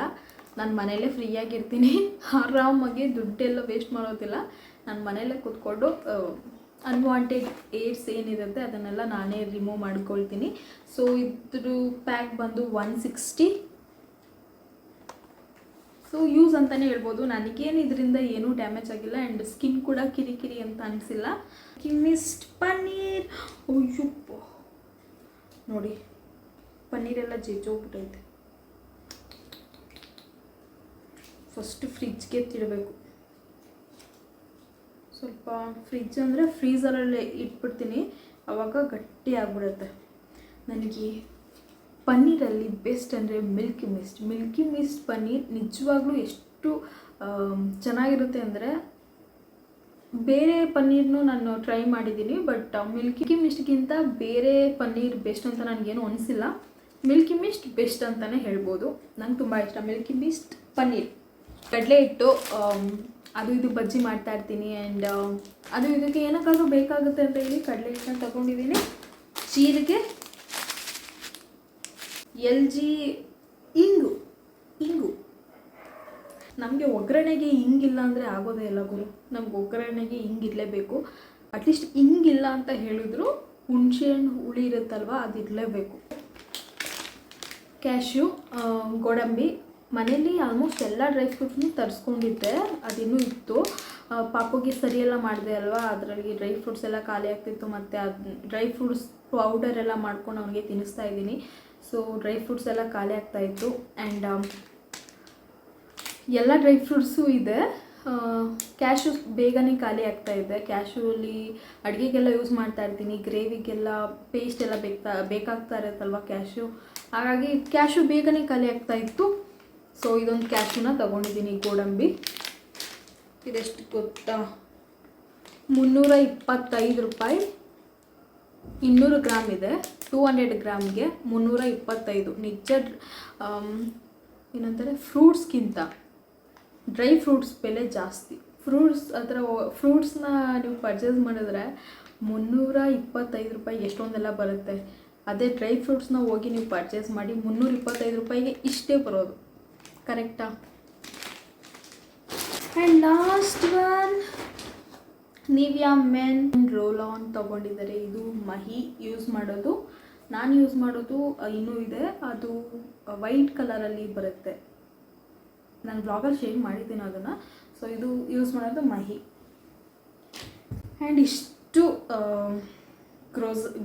[SPEAKER 1] ನಾನು ಮನೆಯಲ್ಲೇ ಫ್ರೀಯಾಗಿರ್ತೀನಿ, ಆರಾಮಾಗಿ ದುಡ್ಡೆಲ್ಲ ವೇಸ್ಟ್ ಮಾಡೋದಿಲ್ಲ. ನಾನು ಮನೆಯಲ್ಲೇ ಕೂತ್ಕೊಂಡು ಅನ್ವಾಂಟೆಡ್ ಏರ್ಸ್ ಏನಿರುತ್ತೆ ಅದನ್ನೆಲ್ಲ ನಾನೇ ರಿಮೂವ್ ಮಾಡ್ಕೊಳ್ತೀನಿ. ಸೊ ಇದ್ರ ಪ್ಯಾಕ್ ಬಂದು 160. ಸೊ ಯೂಸ್ ಅಂತಲೇ ಹೇಳ್ಬೋದು. ನನಗೇನು ಇದರಿಂದ ಏನೂ ಡ್ಯಾಮೇಜ್ ಆಗಿಲ್ಲ. ಆ್ಯಂಡ್ ಸ್ಕಿನ್ ಕೂಡ ಕಿರಿಕಿರಿ ಅಂತ ಅನಿಸಿಲ್ಲ. ಮಿಸ್ಟ್ ಪನ್ನೀರ್, ಅಯ್ಯಪ್ಪ ನೋಡಿ, ಪನ್ನೀರೆಲ್ಲ ಜೇಜೋಗ್ಬಿಟ್ಟೈತೆ. ಫಸ್ಟು ಫ್ರಿಜ್ಗೆ ತಿಡಬೇಕು. ಸ್ವಲ್ಪ ಫ್ರಿಜ್ ಅಂದರೆ ಫ್ರೀಝರಲ್ಲಿ ಇಟ್ಬಿಡ್ತೀನಿ, ಆವಾಗ ಗಟ್ಟಿ ಆಗಿಬಿಡುತ್ತೆ. ನನಗೆ ಪನ್ನೀರಲ್ಲಿ ಬೆಸ್ಟ್ ಅಂದರೆ ಮಿಲ್ಕಿ ಮಿಸ್ಟ್ ಪನ್ನೀರ್ ನಿಜವಾಗ್ಲೂ ಎಷ್ಟು ಚೆನ್ನಾಗಿರುತ್ತೆ ಅಂದರೆ, ಬೇರೆ ಪನ್ನೀರ್ನು ನಾನು ಟ್ರೈ ಮಾಡಿದ್ದೀನಿ, ಬಟ್ ಮಿಲ್ಕಿ ಮಿಸ್ಟ್ಗಿಂತ ಬೇರೆ ಪನ್ನೀರ್ ಬೆಸ್ಟ್ ಅಂತ ನನಗೇನು ಅನಿಸಿಲ್ಲ. ಮಿಲ್ಕಿ ಮಿಸ್ಟ್ ಬೆಸ್ಟ್ ಅಂತಲೇ ಹೇಳ್ಬೋದು. ನಂಗೆ ತುಂಬ ಇಷ್ಟ ಮಿಲ್ಕಿ ಮಿಸ್ಟ್ ಪನ್ನೀರ್. ಕಡಲೆ ಹಿಟ್ಟು ಅದು ಇದು ಬಜ್ಜಿ ಮಾಡ್ತಾ ಇರ್ತೀನಿ. ಆ್ಯಂಡ್ ಅದು ಇದಕ್ಕೆ ಏನಕ್ಕಾದ್ರೂ ಬೇಕಾಗುತ್ತೆ ಅಂತ ಹೇಳಿ ಕಡಲೆ ಹಿಟ್ಟನ್ನ ತಗೊಂಡಿದ್ದೀನಿ. ಜೀರಿಗೆ, LG ಇಂಗು ನಮಗೆ ಒಗ್ಗರಣೆಗೆ ಹಿಂಗಿಲ್ಲ ಅಂದರೆ ಆಗೋದೇ ಇಲ್ಲ ಗುರು. ನಮ್ಗೆ ಒಗ್ಗರಣೆಗೆ ಹಿಂಗಿರಲೇಬೇಕು. ಅಟ್ಲೀಸ್ಟ್ ಹಿಂಗಿಲ್ಲ ಅಂತ ಹೇಳಿದ್ರು ಹುಣಸೆ ಹಣ್ಣು ಹುಳಿ ಇರುತ್ತಲ್ವ ಅದು ಇರಲೇಬೇಕು. ಕ್ಯಾಶ್ಯೂ, ಗೋಡಂಬಿ, ಮನೇಲಿ ಆಲ್ಮೋಸ್ಟ್ ಎಲ್ಲ ಡ್ರೈ ಫ್ರೂಟ್ಸ್ನು ತರಿಸ್ಕೊಂಡಿದ್ದೆ, ಅದಿನ್ನೂ ಇತ್ತು. ಪಾಪುಗೆ ಸರಿಯೆಲ್ಲ ಮಾಡಿದೆ ಅಲ್ವಾ, ಅದರಲ್ಲಿ ಡ್ರೈ ಫ್ರೂಟ್ಸ್ ಎಲ್ಲ ಖಾಲಿ ಆಗ್ತಿತ್ತು. ಮತ್ತು ಅದು ಡ್ರೈ ಫ್ರೂಟ್ಸ್ ಪೌಡರ್ ಎಲ್ಲ ಮಾಡ್ಕೊಂಡು ಅವನಿಗೆ ತಿನ್ನಿಸ್ತಾ ಇದ್ದೀನಿ. ಸೊ ಡ್ರೈ ಫ್ರೂಟ್ಸ್ ಎಲ್ಲ ಖಾಲಿ ಆಗ್ತಾಯಿತ್ತು. ಆ್ಯಂಡ್ ಎಲ್ಲ ಡ್ರೈ ಫ್ರೂಟ್ಸು ಇದೆ. ಕ್ಯಾಶು ಬೇಗನೆ ಖಾಲಿ ಆಗ್ತಾಯಿದೆ. ಕ್ಯಾಶುವಲ್ಲಿ ಅಡುಗೆಗೆಲ್ಲ ಯೂಸ್ ಮಾಡ್ತಾ ಇರ್ತೀನಿ, ಗ್ರೇವಿಗೆಲ್ಲ ಪೇಸ್ಟ್ ಎಲ್ಲ ಬೇಕಾಗ್ತಾ ಇರುತ್ತಲ್ವ ಕ್ಯಾಶು, ಹಾಗಾಗಿ ಕ್ಯಾಶು ಬೇಗನೆ ಖಾಲಿ ಆಗ್ತಾಯಿತ್ತು. ಸೊ ಇದೊಂದು ಕ್ಯಾಶುನ ತೊಗೊಂಡಿದ್ದೀನಿ. ಗೋಡಂಬಿ ಇದೆಷ್ಟು ಗೊತ್ತಾ, 325 ರೂಪಾಯಿ. 200 ಗ್ರಾಮ್ ಇದೆ. 200 ಗ್ರಾಮ್ಗೆ 325. ನಿಜ ಏನಂತಾರೆ, ಫ್ರೂಟ್ಸ್ಗಿಂತ ಡ್ರೈ ಫ್ರೂಟ್ಸ್ ಬೆಲೆ ಜಾಸ್ತಿ. ಫ್ರೂಟ್ಸ್ನ ನೀವು ಪರ್ಚೇಸ್ ಮಾಡಿದ್ರೆ 325 ರೂಪಾಯಿ ಎಷ್ಟೊಂದೆಲ್ಲ ಬರುತ್ತೆ. ಅದೇ ಡ್ರೈ ಫ್ರೂಟ್ಸ್ನ ಹೋಗಿ ನೀವು ಪರ್ಚೇಸ್ ಮಾಡಿ 325 ರೂಪಾಯಿಗೆ ಇಷ್ಟೇ ಬರೋದು. ಕರೆಕ್ಟಾ? And last one Nivea men roll on ತೊಗೊಂಡಿದ್ದಾರೆ. ಇದು ಮಹಿ ಯೂಸ್ ಮಾಡೋದು. ನಾನು ಯೂಸ್ ಮಾಡೋದು ಇನ್ನೂ ಇದೆ, ಅದು ವೈಟ್ ಕಲರಲ್ಲಿ ಬರುತ್ತೆ. ನಾನು ಬ್ಲಾಗಲ್ಲಿ ಶೇರ್ ಮಾಡಿದ್ದೀನಿ ಅದನ್ನು. ಸೊ ಇದು ಯೂಸ್ ಮಾಡೋದು ಮಹಿ. ಆ್ಯಂಡ್ ಇಷ್ಟು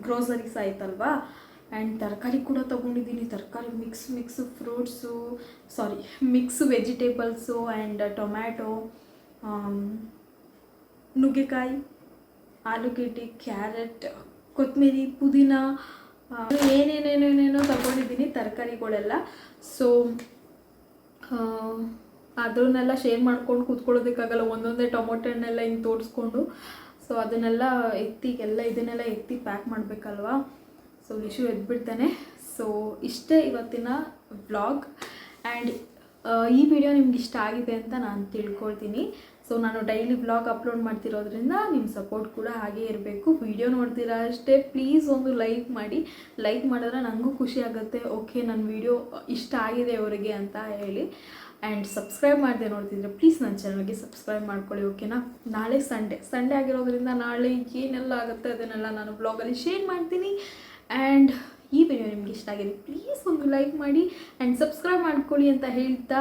[SPEAKER 1] ಗ್ರೋಸರೀಸ್ ಆಯ್ತಲ್ವಾ. ಆ್ಯಂಡ್ ತರಕಾರಿ ಕೂಡ ತೊಗೊಂಡಿದ್ದೀನಿ. ತರಕಾರಿ mix fruits, mix vegetables and tomato, ನುಗ್ಗೆಕಾಯಿ, ಆಲೂಗೆಡ್ಡೆ, ಕ್ಯಾರೆಟ್, ಕೊತ್ತಂಬರಿ, ಪುದೀನ, ಏನೇನೇನೇನೇನೋ ತೊಗೊಂಡಿದ್ದೀನಿ ತರಕಾರಿಗಳೆಲ್ಲ. ಸೊ ಅದನ್ನೆಲ್ಲ ಶೇರ್ ಮಾಡ್ಕೊಂಡು ಕೂತ್ಕೊಳ್ಳೋದಕ್ಕಾಗಲ್ಲ, ಒಂದೊಂದೇ ಟೊಮೊಟೊ ಹಣ್ಣೆಲ್ಲ ಹಿಂಗೆ ತೋರಿಸ್ಕೊಂಡು. ಸೊ ಅದನ್ನೆಲ್ಲ ಇದನ್ನೆಲ್ಲ ಎತ್ತಿ ಪ್ಯಾಕ್ ಮಾಡಬೇಕಲ್ವಾ. ಸೊ ಇಶ್ಯೂ ಎದ್ಬಿಡ್ತಾನೆ. ಸೊ ಇಷ್ಟೇ ಇವತ್ತಿನ ವ್ಲಾಗ್. ಆ್ಯಂಡ್ ಈ ವಿಡಿಯೋ ನಿಮ್ಗೆ ಇಷ್ಟ ಆಗಿದೆ ಅಂತ ನಾನು ತಿಳ್ಕೊಳ್ತೀನಿ. ಸೊ ನಾನು ಡೈಲಿ ವ್ಲಾಗ್ ಅಪ್ಲೋಡ್ ಮಾಡ್ತಿರೋದ್ರಿಂದ ನಿಮ್ಮ ಸಪೋರ್ಟ್ ಕೂಡ ಹಾಗೇ ಇರಬೇಕು. ವಿಡಿಯೋ ನೋಡ್ತೀರಾ ಅಷ್ಟೇ, ಪ್ಲೀಸ್ ಒಂದು ಲೈಕ್ ಮಾಡಿ. ಲೈಕ್ ಮಾಡಿದ್ರೆ ನನಗೂ ಖುಷಿ ಆಗುತ್ತೆ, ಓಕೆ ನನ್ನ ವಿಡಿಯೋ ಇಷ್ಟ ಆಗಿದೆ ಅವರಿಗೆ ಅಂತ ಹೇಳಿ. ಆ್ಯಂಡ್ ಸಬ್ಸ್ಕ್ರೈಬ್ ಮಾಡದೆ ನೋಡ್ತಿದ್ರೆ ಪ್ಲೀಸ್ ನನ್ನ ಚಾನಲ್ಗೆ ಸಬ್ಸ್ಕ್ರೈಬ್ ಮಾಡ್ಕೊಳ್ಳಿ, ಓಕೆನಾ? ನಾಳೆ ಸಂಡೇ ಆಗಿರೋದ್ರಿಂದ ನಾಳೆ ಏನೆಲ್ಲ ಆಗುತ್ತೆ ಅದನ್ನೆಲ್ಲ ನಾನು ಬ್ಲಾಗಲ್ಲಿ ಶೇರ್ ಮಾಡ್ತೀನಿ. ಆ್ಯಂಡ್ ಈ ವಿಡಿಯೋ ನಿಮ್ಗೆ ಇಷ್ಟ ಆಗಿದೆ ಪ್ಲೀಸ್ ಒಂದು ಲೈಕ್ ಮಾಡಿ ಆ್ಯಂಡ್ ಸಬ್ಸ್ಕ್ರೈಬ್ ಮಾಡ್ಕೊಳ್ಳಿ ಅಂತ ಹೇಳ್ತಾ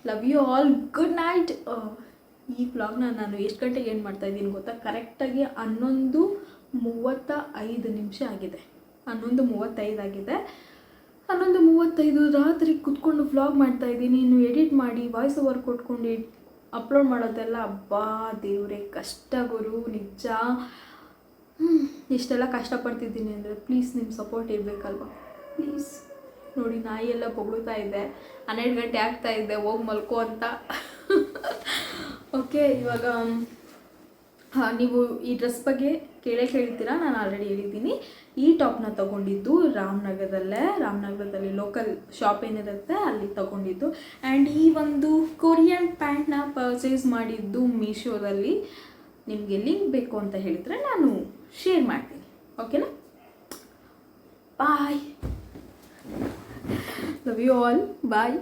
[SPEAKER 1] love you all, good night. ಈ ವ್ಲಾಗ್ನ ನಾನು ಎಷ್ಟು ಗಂಟೆಗೆ ಏನು ಮಾಡ್ತಾಯಿದ್ದೀನಿ ಗೊತ್ತಾ? ಕರೆಕ್ಟಾಗಿ 11:35 ಆಗಿದೆ. 11:35 ಆಗಿದೆ. 11:35 ರಾತ್ರಿ ಕೂತ್ಕೊಂಡು ವ್ಲಾಗ್ ಮಾಡ್ತಾಯಿದ್ದೀನಿ. ಇನ್ನು ಎಡಿಟ್ ಮಾಡಿ ವಾಯ್ಸ್ ಓವರ್ ಕೊಟ್ಕೊಂಡು ಅಪ್ಲೋಡ್ ಮಾಡೋದೆಲ್ಲ ಅಬ್ಬಾ ದೇವರೇ ಕಷ್ಟ ಗುರು, ನಿಜ. ಇಷ್ಟೆಲ್ಲ ಕಷ್ಟಪಡ್ತಿದ್ದೀನಿ ಅಂದರೆ ಪ್ಲೀಸ್ ನಿಮ್ಮ ಸಪೋರ್ಟ್ ಇರಬೇಕಲ್ವ, ಪ್ಲೀಸ್. ನೋಡಿ ನಾಯಿ ಎಲ್ಲ ಬೊಗಳ್ತಾ ಇದೆ. 12 ಗಂಟೆ ಆಗ್ತಾಯಿದ್ದೆ, ಹೋಗಿ ಮಲ್ಕೋ ಅಂತ. ಓಕೆ, ಇವಾಗ ನೀವು ಈ ಡ್ರೆಸ್ ಬಗ್ಗೆ ಕೇಳ್ತೀರಾ. ನಾನು ಆಲ್ರೆಡಿ ಹೇಳಿದ್ದೀನಿ. ಈ ಟಾಪ್ನ ತೊಗೊಂಡಿದ್ದು ರಾಮನಗರದಲ್ಲಿ ಲೋಕಲ್ ಶಾಪ್ ಏನಿರುತ್ತೆ ಅಲ್ಲಿ ತೊಗೊಂಡಿದ್ದು. ಆ್ಯಂಡ್ ಈ ಒಂದು ಕೊರಿಯನ್ ಪ್ಯಾಂಟ್ನ ಪರ್ಚೇಸ್ ಮಾಡಿದ್ದು ಮೀಶೋದಲ್ಲಿ. ನಿಮಗೆ ಲಿಂಕ್ ಬೇಕು ಅಂತ ಹೇಳಿದರೆ ನಾನು ಶೇರ್ ಮಾಡ್ತೀನಿ, ಓಕೆನಾ? ಬಾಯ್, ಲವ್ ಯು ಆಲ್, ಬಾಯ್.